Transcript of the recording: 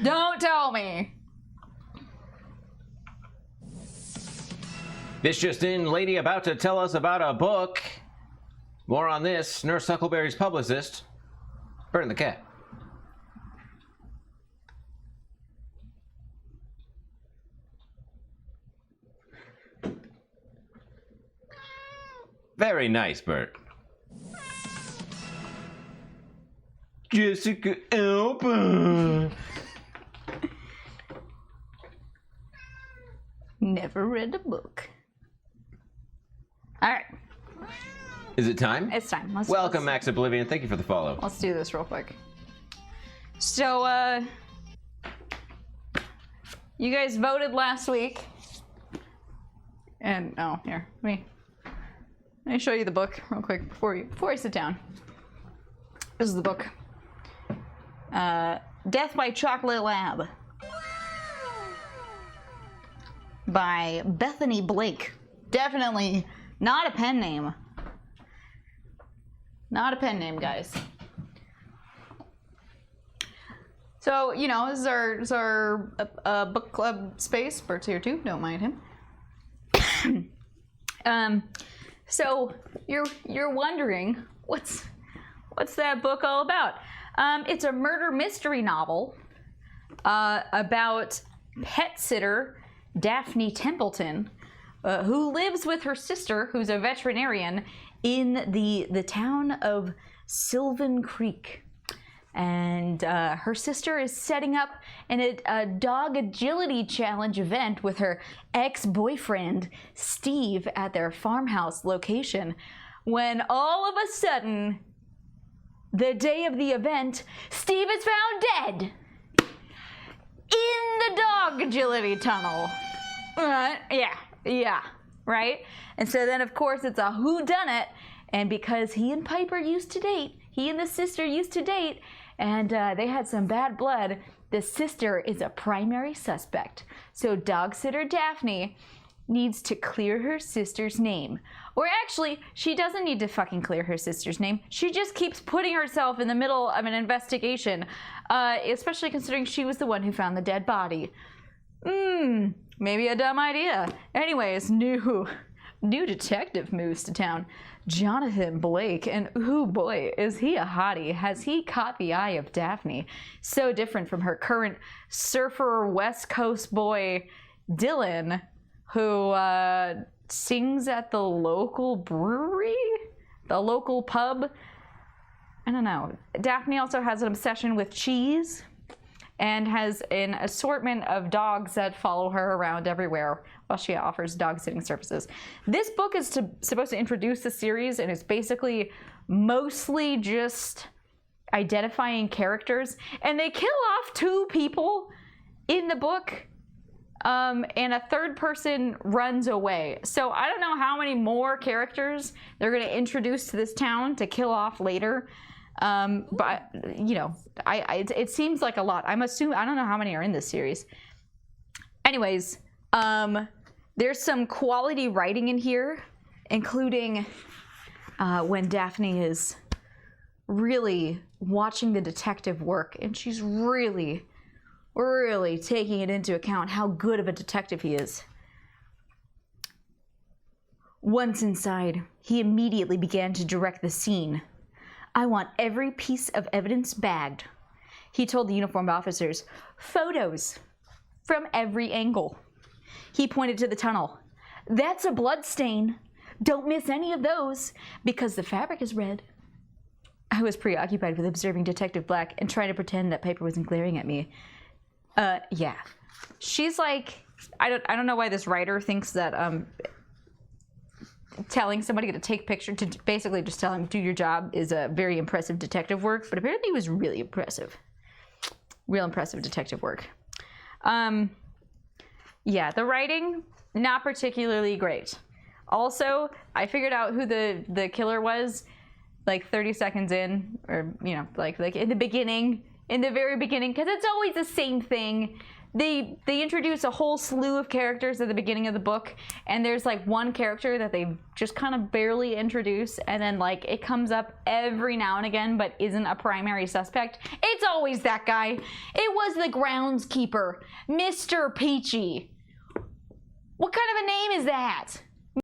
Don't tell me. This just in, lady about to tell us about a book. More on this, Nurse Huckleberry's publicist. Burn the cat. Very nice, Bert. Jessica Alba. Never read a book. All right. Is it time? It's time. Welcome, Max Oblivion. Thank you for the follow. Let's do this real quick. So, you guys voted last week. And, oh, here, let me show you the book real quick before I sit down. This is the book. Death by Chocolate Lab. By Bethany Blake. Definitely not a pen name. Not a pen name, guys. So, you know, this is our book club space. Bert's here too, don't mind him. So you're wondering, what's that book all about? It's a murder mystery novel about pet sitter Daphne Templeton, who lives with her sister, who's a veterinarian, in the town of Sylvan Creek. And her sister is setting up a dog agility challenge event with her ex-boyfriend, Steve, at their farmhouse location, when all of a sudden, the day of the event, Steve is found dead in the dog agility tunnel. Yeah, right? And so then, of course, it's a whodunit, and because he and Piper used to date, he and the sister used to date, and they had some bad blood, the sister is a primary suspect. So dog sitter Daphne needs to clear her sister's name. Or actually, she doesn't need to fucking clear her sister's name. She just keeps putting herself in the middle of an investigation, especially considering she was the one who found the dead body. Maybe a dumb idea. Anyways, new detective moves to town. Jonathan Blake, and ooh boy, is he a hottie. Has he caught the eye of Daphne? So different from her current surfer West Coast boy, Dylan, who sings at the local brewery? The local pub? I don't know. Daphne also has an obsession with cheese and has an assortment of dogs that follow her around everywhere while she offers dog sitting services. This book is supposed to introduce the series, and it's basically mostly just identifying characters. And they kill off 2 people in the book, and a third person runs away. So I don't know how many more characters they're going to introduce to this town to kill off later. But you know, it seems like a lot. I don't know how many are in this series. Anyways, there's some quality writing in here, including when Daphne is really watching the detective work, and she's really taking it into account how good of a detective he is. Once inside, he immediately began to direct the scene. I want every piece of evidence bagged, he told the uniformed officers. Photos from every angle. He pointed to the tunnel. That's a blood stain. Don't miss any of those, because the fabric is red. I was preoccupied with observing Detective Black and trying to pretend that Piper wasn't glaring at me. Yeah. She's like, I don't know why this writer thinks that telling somebody to take picture, to basically just tell him do your job, is a very impressive detective work, but apparently it was really impressive. Real impressive detective work. Yeah, the writing, not particularly great. Also, I figured out who the killer was like 30 seconds in, or, you know, like in the beginning, in the very beginning, because it's always the same thing. they introduce a whole slew of characters at the beginning of the book, and there's like one character that they just kind of barely introduce, and then like it comes up every now and again but isn't a primary suspect. It's always that guy. It was the groundskeeper, Mr. Peachy. What kind of a name is that?